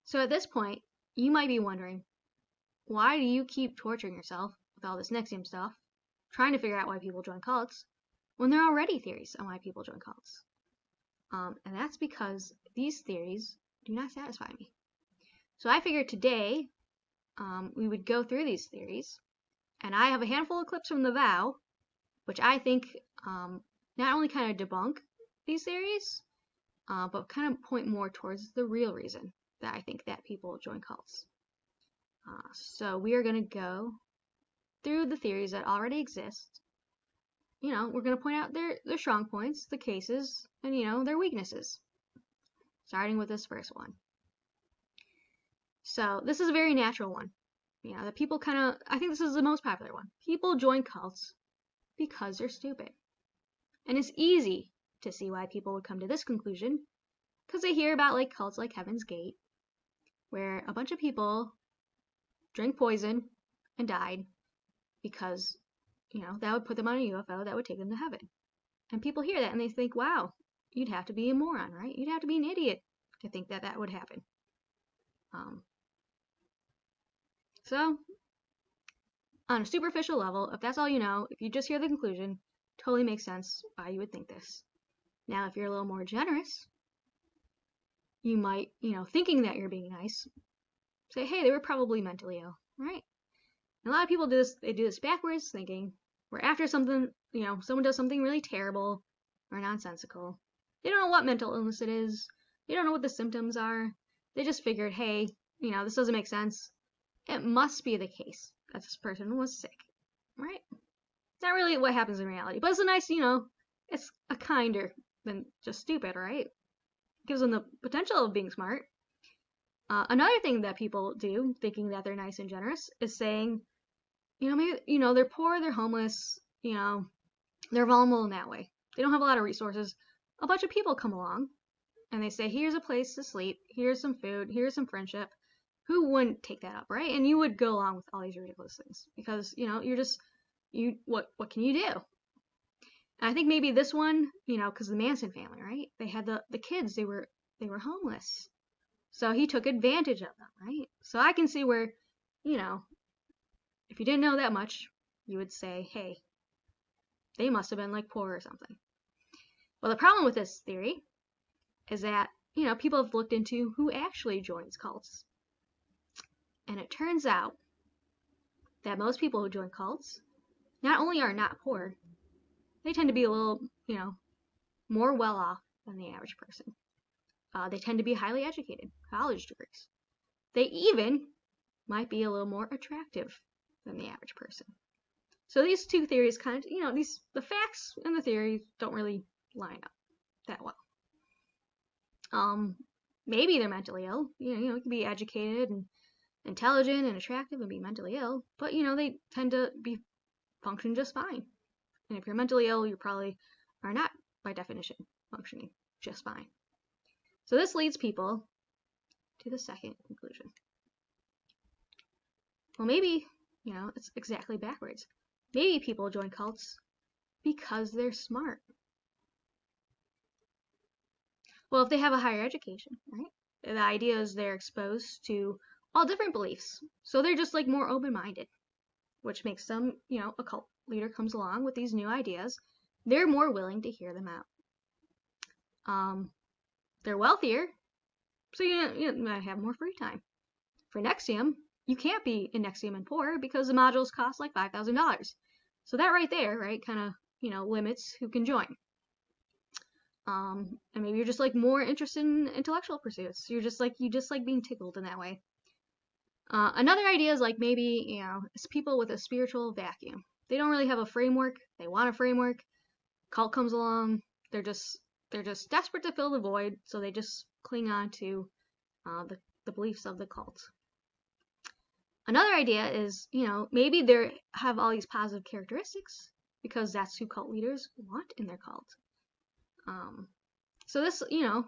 So at this point, you might be wondering, why do you keep torturing yourself with all this NXIVM stuff, trying to figure out why people join cults, when there are already theories on why people join cults? And that's because these theories do not satisfy me. So I figured today we would go through these theories, and I have a handful of clips from The Vow, which I think not only kind of debunk these theories, but kind of point more towards the real reason that I think that people join cults. So we are going to go through the theories that already exist. You know, we're going to point out their strong points, the cases, and, you know, their weaknesses. Starting with this first one. So this is a very natural one. You know, that people kind of, I think this is the most popular one. People join cults because they're stupid. And it's easy to see why people would come to this conclusion, because they hear about like cults like Heaven's Gate, where a bunch of people drank poison and died because, you know, that would put them on a UFO that would take them to heaven. And people hear that and they think, wow, you'd have to be a moron, right? You'd have to be an idiot to think that that would happen. So, on a superficial level, if that's all you know, if you just hear the conclusion, totally makes sense why you would think this. Now, if you're a little more generous, you might, you know, thinking that you're being nice, say, hey, they were probably mentally ill, right? And a lot of people do this, they do this backwards thinking, where after something, you know, someone does something really terrible or nonsensical, they don't know what mental illness it is, they don't know what the symptoms are, they just figured, hey, you know, this doesn't make sense. It must be the case that this person was sick, right? It's not really what happens in reality, but it's a nice, you know, it's a kinder than just stupid, right? It gives them the potential of being smart. Another thing that people do, thinking that they're nice and generous, is saying, you know, maybe, you know, they're poor, they're homeless, you know, they're vulnerable in that way. They don't have a lot of resources. A bunch of people come along and they say, here's a place to sleep, here's some food, here's some friendship. Who wouldn't take that up, right? And you would go along with all these ridiculous things because, you know, you're just, what can you do? And I think maybe this one, you know, because the Manson family, right? They had the kids, they were homeless. So he took advantage of them, right? So I can see where, you know, if you didn't know that much, you would say, hey, they must have been like poor or something. Well, the problem with this theory is that, you know, people have looked into who actually joins cults. And it turns out that most people who join cults not only are not poor, they tend to be a little, you know, more well off than the average person. They tend to be highly educated, college degrees. They even might be a little more attractive than the average person. So these two theories kind of, you know, the facts and the theories don't really line up that well. Maybe they're mentally ill. You know, you can be educated and intelligent and attractive and be mentally ill, but you know, they tend to function just fine. And if you're mentally ill, you probably are not, by definition, functioning just fine. So this leads people to the second conclusion. Well, maybe, you know, it's exactly backwards. Maybe people join cults because they're smart. Well, if they have a higher education, right? The idea is they're exposed to all different beliefs. So they're just like more open-minded, which makes them, you know, a cult leader comes along with these new ideas. They're more willing to hear them out. They're wealthier, so you might have more free time. For NXIVM, you can't be in NXIVM and poor because the modules cost like $5,000. So that right there, right, kind of, you know, limits who can join. And maybe you're just like more interested in intellectual pursuits. You just like being tickled in that way. Another idea is like maybe, you know, it's people with a spiritual vacuum. They don't really have a framework. They want a framework. Cult comes along. They're just desperate to fill the void, so they just cling on to the beliefs of the cult. Another idea is, you know, maybe they have all these positive characteristics because that's who cult leaders want in their cult. So this, you know,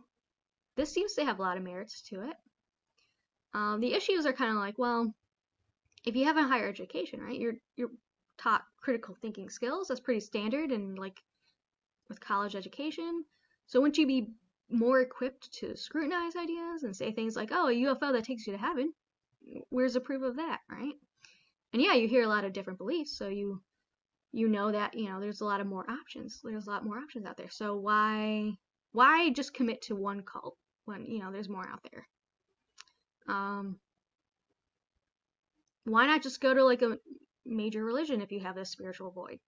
this seems to have a lot of merits to it. The issues are kind of like, well, if you have a higher education, right, you're taught critical thinking skills. That's pretty standard and like with college education. So wouldn't you be more equipped to scrutinize ideas and say things like, oh, a UFO that takes you to heaven. Where's the proof of that, right? And yeah, you hear a lot of different beliefs, so you know that, there's a lot more options. There's a lot more options out there. So why just commit to one cult when, there's more out there? Why not just go to like a major religion if you have this spiritual void?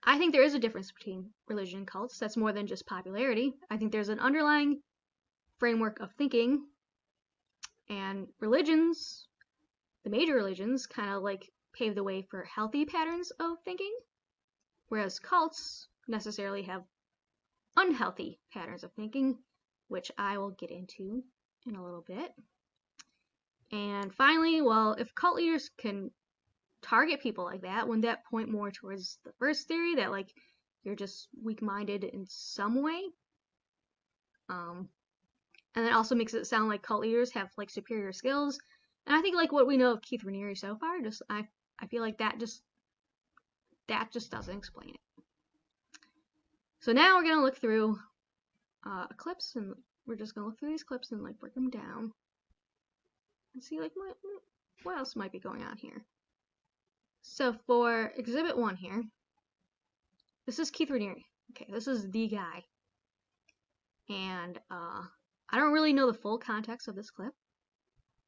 I think there is a difference between religion and cults. That's more than just popularity. I think there's an underlying framework of thinking, and religions, the major religions, kind of like pave the way for healthy patterns of thinking, whereas cults necessarily have unhealthy patterns of thinking, which I will get into in a little bit. And finally, well, if cult leaders can target people like that, wouldn't that point more towards the first theory, that like you're just weak-minded in some way? And it also makes it sound like cult leaders have like superior skills. And I think like what we know of Keith Raniere so far, just I feel like that just doesn't explain it. So now we're gonna look through clips, and we're just gonna look through these clips and like break them down and see like what else might be going on here. So for exhibit 1 here, this is Keith Raniere. Okay, this is the guy. And I don't really know the full context of this clip,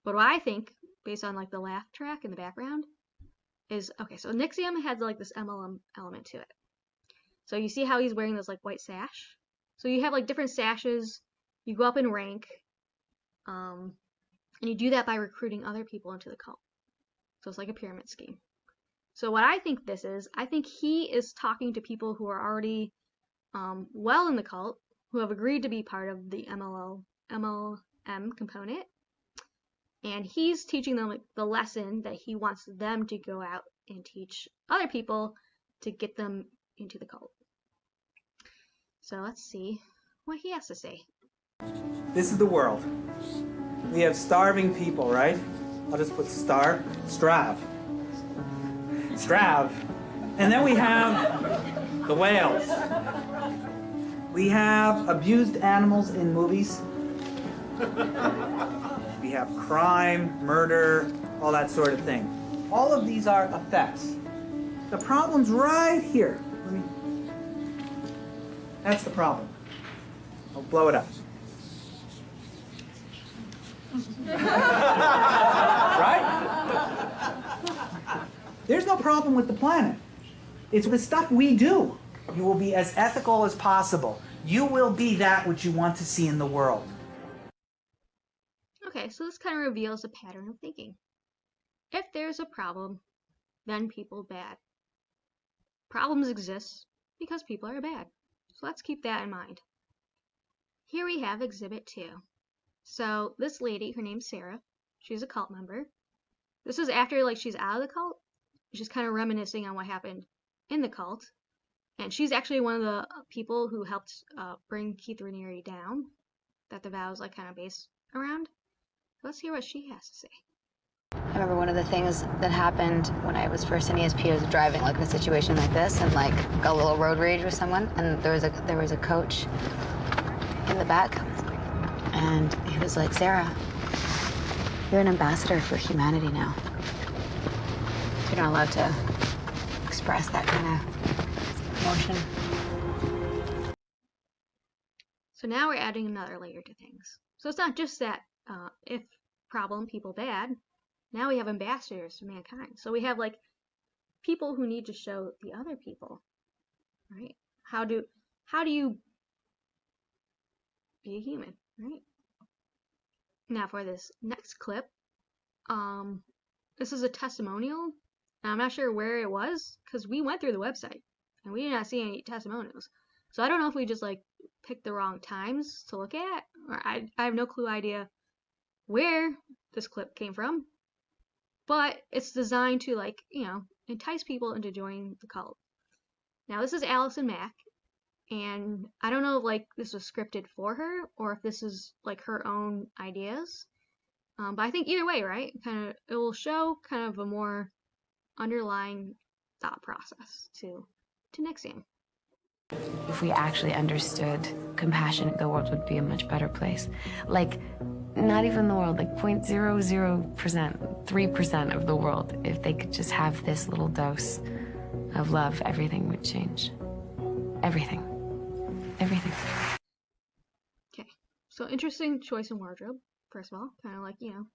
but what I think, based on like the laugh track in the background, is, okay, so NXIVM has like this MLM element to it. So you see how he's wearing this like white sash? So you have like different sashes, you go up in rank, and you do that by recruiting other people into the cult. So it's like a pyramid scheme. So what I think this is, I think he is talking to people who are already well in the cult, who have agreed to be part of the MLM component, and he's teaching them like the lesson that he wants them to go out and teach other people to get them into the cult. So let's see what he has to say. This is the world. We have starving people, right? I'll just put Strav. And then we have the whales. We have abused animals in movies. We have crime, murder, all that sort of thing. All of these are effects. The problem's right here. That's the problem. I'll blow it up. Right? There's no problem with the planet. It's the stuff we do. You will be as ethical as possible. You will be that which you want to see in the world. Okay, so this kind of reveals a pattern of thinking. If there's a problem, then people bad. Problems exist because people are bad. So let's keep that in mind. Here we have exhibit 2. So this lady, her name's Sarah, she's a cult member. This is after like she's out of the cult. She's kind of reminiscing on what happened in the cult. And she's actually one of the people who helped bring Keith Raniere down, that the vow is like kind of based around. Let's hear what she has to say. I remember one of the things that happened when I was first in ESP, I was driving like in a situation like this and like got a little road rage with someone, and there was a coach in the back, and he was like, "Sarah, you're an ambassador for humanity now. You're not allowed to express that kind of emotion." So now we're adding another layer to things. So it's not just that if problem, people bad. Now we have ambassadors to mankind. So we have like people who need to show the other people, right? How do you be a human, right? Now for this next clip, this is a testimonial. I'm not sure where it was because we went through the website and we did not see any testimonials. So I don't know if we just like picked the wrong times to look at, or I have no idea where this clip came from. But it's designed to like, entice people into joining the cult. Now this is Allison Mack, and I don't know if like this was scripted for her or if this is like her own ideas. But I think either way, right? It will show kind of a more underlying thought process to NXIVM. If we actually understood compassion, the world would be a much better place. Like, not even the world, like 0.00%, 3% of the world. If they could just have this little dose of love, everything would change. Everything. Everything. Okay, so interesting choice in wardrobe, first of all. Kind of like, you know,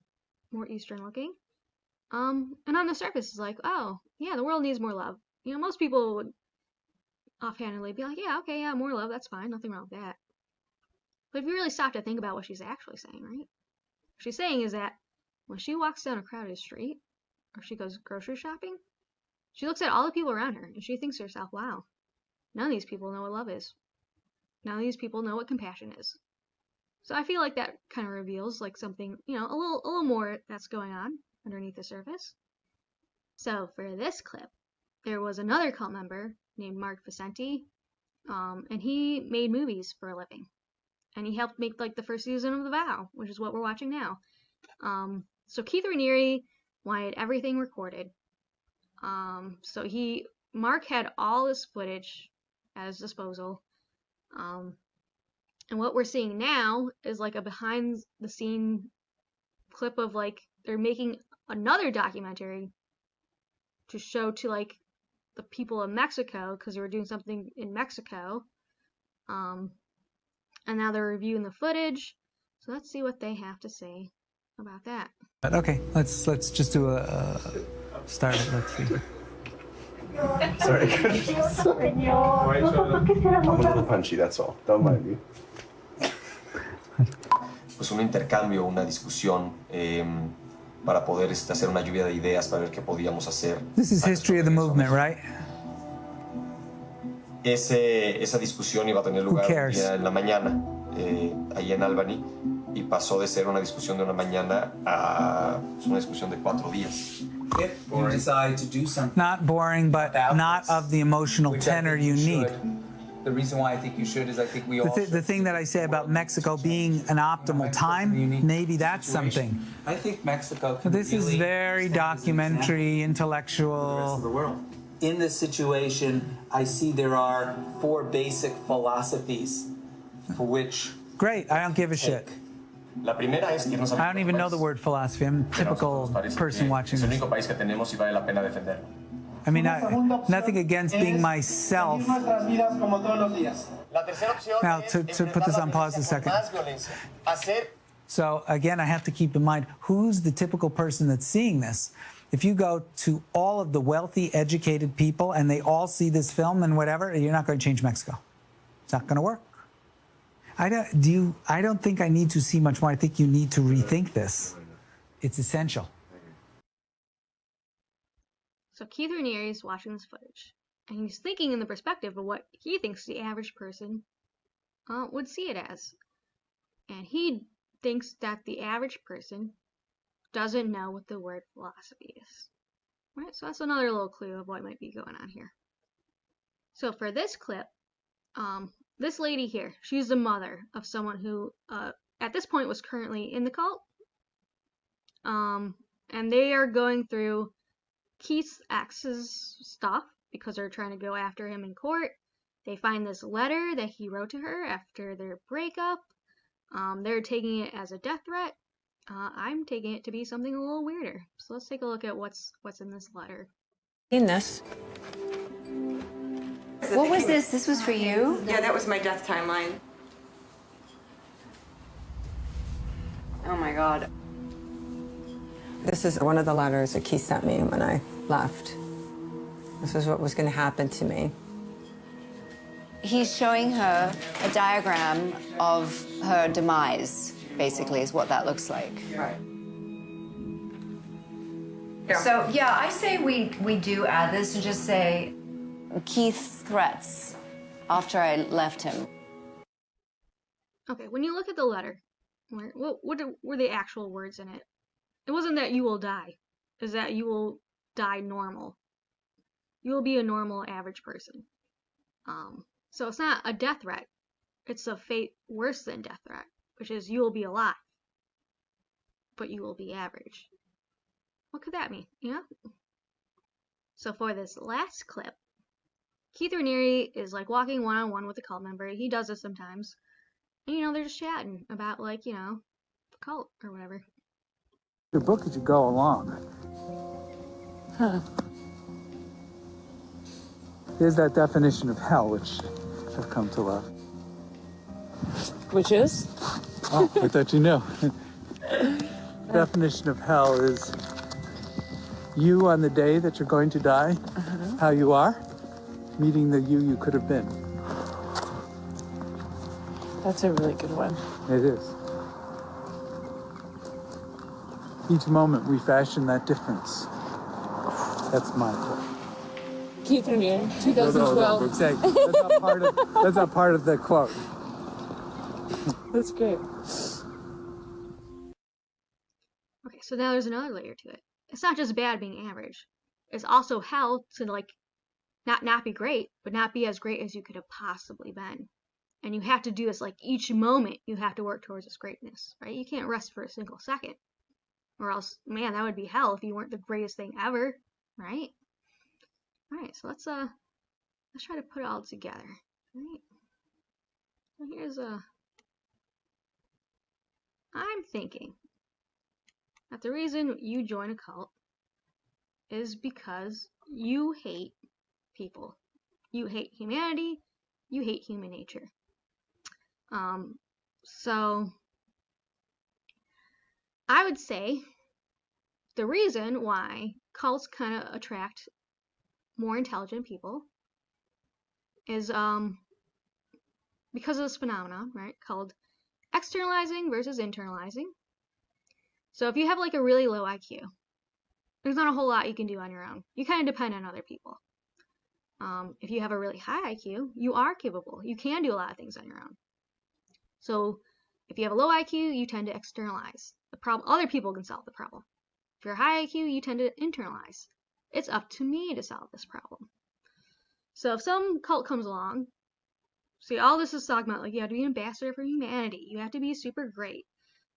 more Eastern looking. And on the surface, it's like, oh, yeah, the world needs more love. You know, most people would offhandedly be like, yeah, okay, yeah, more love, that's fine, nothing wrong with that. But if you really stop to think about what she's actually saying, right? What she's saying is that when she walks down a crowded street, or she goes grocery shopping, she looks at all the people around her, and she thinks to herself, wow, none of these people know what love is. None of these people know what compassion is. So I feel like that kind of reveals like something, you know, a little more that's going on underneath the surface. So for this clip, there was another cult member named Mark Vicente, and he made movies for a living. And he helped make like the first season of The Vow, which is what we're watching now. So Keith Raniere wanted everything recorded. So Mark had all this footage at his disposal. And what we're seeing now is like a behind the scene clip of like they're making another documentary to show to like the people of Mexico because they were doing something in Mexico. And now they're reviewing the footage. So let's see what they have to say about that. Okay, let's just do a start it. Let's see. Sorry. I'm a little punchy, that's all. Don't mind me. Pues un intercambio, una discusión para poder hacer una lluvia de ideas para ver qué podíamos hacer. This is history of the movement, right? Esa discusión iba a tener lugar un día en la mañana, ahí en Albany, y pasó de ser una discusión de una mañana a una discusión de 4 días. If you decide to do something, not boring, but not of the emotional tenor you need. The reason why I think you should is I think we all the thing that I say about Mexico being an optimal time, maybe that's something. I think Mexico can This is really very documentary, intellectual. the world. In this situation, I see there are 4 basic philosophies for which Great, I don't give a shit. La primera es irnos a I don't even know the word philosophy. I'm a typical person watching es el this. único país que tenemos y vale la pena defenderlo. I mean, nothing against being myself. Now, to put this on pause a second. So again, I have to keep in mind, who's the typical person that's seeing this? If you go to all of the wealthy, educated people and they all see this film and whatever, you're not going to change Mexico. It's not going to work. I don't think I need to see much more. I think you need to rethink this. It's essential. So Keith Raniere is watching this footage, and he's thinking in the perspective of what he thinks the average person would see it as. And he thinks that the average person doesn't know what the word philosophy is. Right? So that's another little clue of what might be going on here. So for this clip, this lady here, she's the mother of someone who, at this point, was currently in the cult. And they are going through Keith's ex's stuff because they're trying to go after him in court. They find this letter that he wrote to her after their breakup. They're taking it as a death threat. I'm taking it to be something a little weirder. So let's take a look at what's in this letter. In this. What was this? This was for you? Yeah, that was my death timeline. Oh my God. This is one of the letters that Keith sent me when I left. This is what was going to happen to me. He's showing her a diagram of her demise, basically, is what that looks like. Right. So, yeah, I say we do add this and just say Keith's threats after I left him. Okay, when you look at the letter, what were the actual words in it? It wasn't that you will die. It's that you will die normal. You will be a normal, average person. So it's not a death threat. It's a fate worse than death threat, which is you will be alive, but you will be average. What could that mean? You know? So for this last clip, Keith Raniere is like walking one-on-one with a cult member. He does this sometimes. And, you know, they're just chatting about, like, you know, the cult or whatever. Your book as you go along. Huh. Here's that definition of hell, which I've come to love. Which is? Oh, I thought you knew. Definition of hell is you on the day that you're going to die, how you are, meeting the you could have been. That's a really good one. It is. Each moment we fashion that difference. That's my quote. Keith Raniere, 2012. Exactly. That's not part of the quote. That's great. Okay, so now there's another layer to it. It's not just bad being average. It's also hell to, like, not be great, but not be as great as you could have possibly been. And you have to do this, like, each moment you have to work towards this greatness, right? You can't rest for a single second. Or else, man, that would be hell if you weren't the greatest thing ever, right? Alright, so let's try to put it all together. Right? So here's I'm thinking that the reason you join a cult is because you hate people. You hate humanity. You hate human nature. So I would say the reason why cults kind of attract more intelligent people is because of this phenomenon, right, called externalizing versus internalizing. So if you have like a really low IQ, there's not a whole lot you can do on your own. You kind of depend on other people. If you have a really high IQ, you are capable. You can do a lot of things on your own. So if you have a low IQ, you tend to externalize the problem. Other people can solve the problem. If you're high IQ, you tend to internalize. It's up to me to solve this problem. So if some cult comes along, see, all this is talking about, like, you have to be an ambassador for humanity. You have to be super great.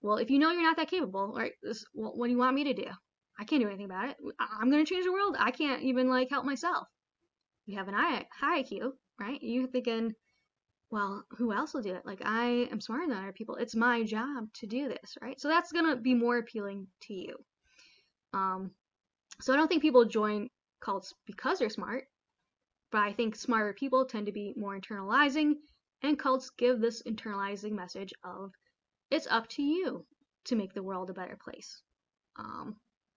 Well, if you know you're not that capable, right, what do you want me to do? I can't do anything about it. I'm going to change the world. I can't even, like, help myself. You have an high IQ, right? You're thinking, well, who else will do it? Like, I am smarter than other people. It's my job to do this, right? So that's going to be more appealing to you. So I don't think people join cults because they're smart, but I think smarter people tend to be more internalizing, and cults give this internalizing message of, it's up to you to make the world a better place.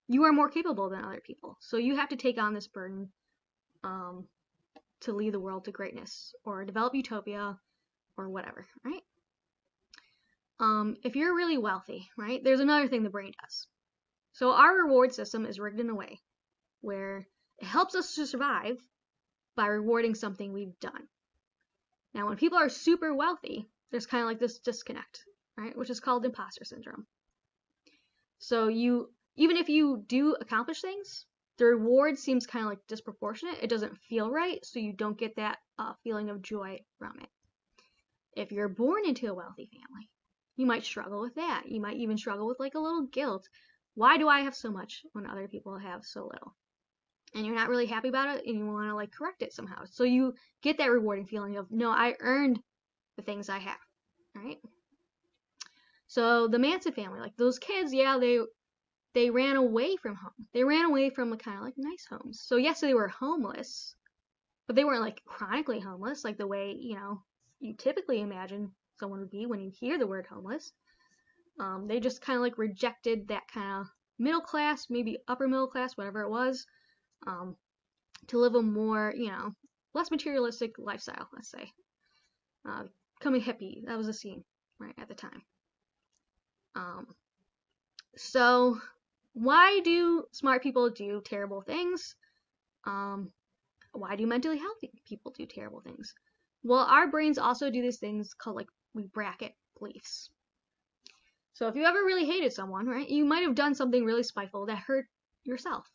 You are more capable than other people, so you have to take on this burden to lead the world to greatness, or develop utopia, or whatever, right? If you're really wealthy, right, there's another thing the brain does. So our reward system is rigged in a way where it helps us to survive by rewarding something we've done. Now, when people are super wealthy, there's kind of like this disconnect, right, which is called imposter syndrome. So even if you do accomplish things, the reward seems kind of like disproportionate. It doesn't feel right, so you don't get that feeling of joy from it. If you're born into a wealthy family, you might struggle with that. You might even struggle with like a little guilt. Why do I have so much when other people have so little? And you're not really happy about it, and you want to like correct it somehow. So you get that rewarding feeling of, no, I earned the things I have, right? So the Manson family, like those kids, yeah, they ran away from home. They ran away from kind of like nice homes. So yes, they were homeless, but they weren't like chronically homeless, like the way, you know, you typically imagine someone would be when you hear the word homeless. They just kind of like rejected that kind of middle class, maybe upper middle class, whatever it was, to live a more, you know, less materialistic lifestyle, let's say. Becoming hippie, that was a scene, right, at the time. So why do smart people do terrible things? Why do mentally healthy people do terrible things? Well, our brains also do these things called, like, we bracket beliefs. So if you ever really hated someone, right, you might have done something really spiteful that hurt yourself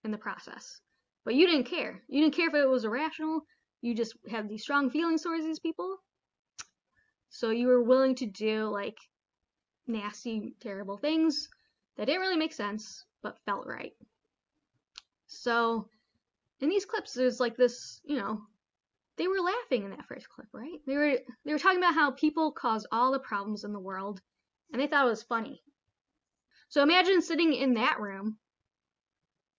in the process. But you didn't care. You didn't care if it was irrational. You just had these strong feelings towards these people. So you were willing to do, like, nasty, terrible things that didn't really make sense, but felt right. So in these clips, there's like this, you know, they were laughing in that first clip, right? They were talking about how people cause all the problems in the world, and they thought it was funny. So imagine sitting in that room,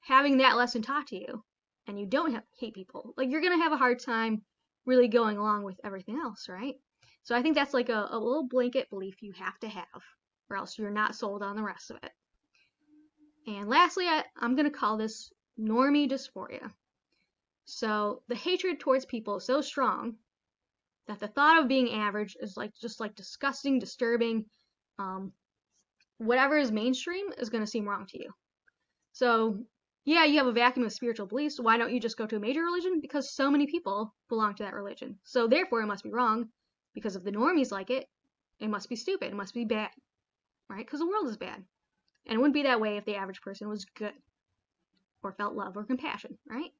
having that lesson taught to you, and you don't hate people. Like, you're gonna have a hard time really going along with everything else, right? So I think that's like a little blanket belief you have to have, or else you're not sold on the rest of it. And lastly, I'm gonna call this normie dysphoria. So the hatred towards people is so strong that the thought of being average is just disgusting, disturbing. Whatever is mainstream is going to seem wrong to you. So yeah, you have a vacuum of spiritual beliefs. Why don't you just go to a major religion? Because so many people belong to that religion. So therefore it must be wrong, because if the normies like it, it must be stupid. It must be bad, right? Because the world is bad. And it wouldn't be that way if the average person was good or felt love or compassion, right?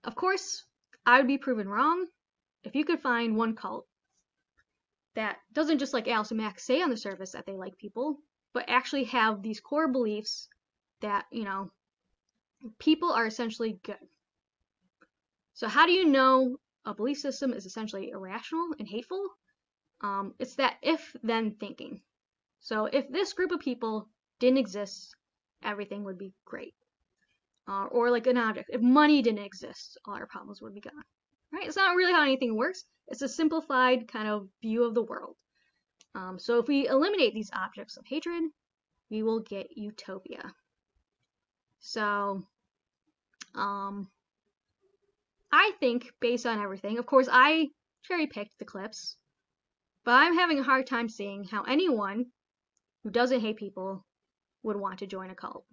Of course, I would be proven wrong if you could find one cult that doesn't just like Alice and Max say on the surface that they like people, but actually have these core beliefs that, people are essentially good. So how do you know a belief system is essentially irrational and hateful? It's that if-then thinking. So if this group of people didn't exist, everything would be great. Or like an object. If money didn't exist, all our problems would be gone. Right? It's not really how anything works. It's a simplified kind of view of the world. So if we eliminate these objects of hatred, we will get utopia. So, I think, based on everything, of course I cherry-picked the clips, but I'm having a hard time seeing how anyone who doesn't hate people would want to join a cult.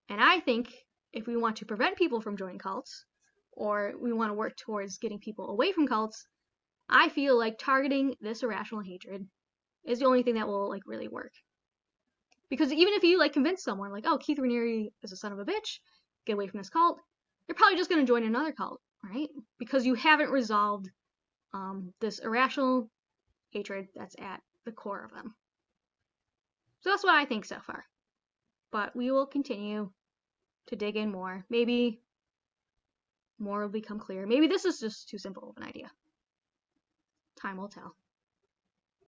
And I think if we want to prevent people from joining cults, or we want to work towards getting people away from cults, I feel like targeting this irrational hatred is the only thing that will like really work. Because even if you like convince someone like, oh, Keith Raniere is a son of a bitch, get away from this cult, they're probably just going to join another cult, right? Because you haven't resolved this irrational hatred that's at the core of them. So that's what I think so far. But we will continue to dig in more. Maybe more will become clear. Maybe this is just too simple of an idea. Time will tell.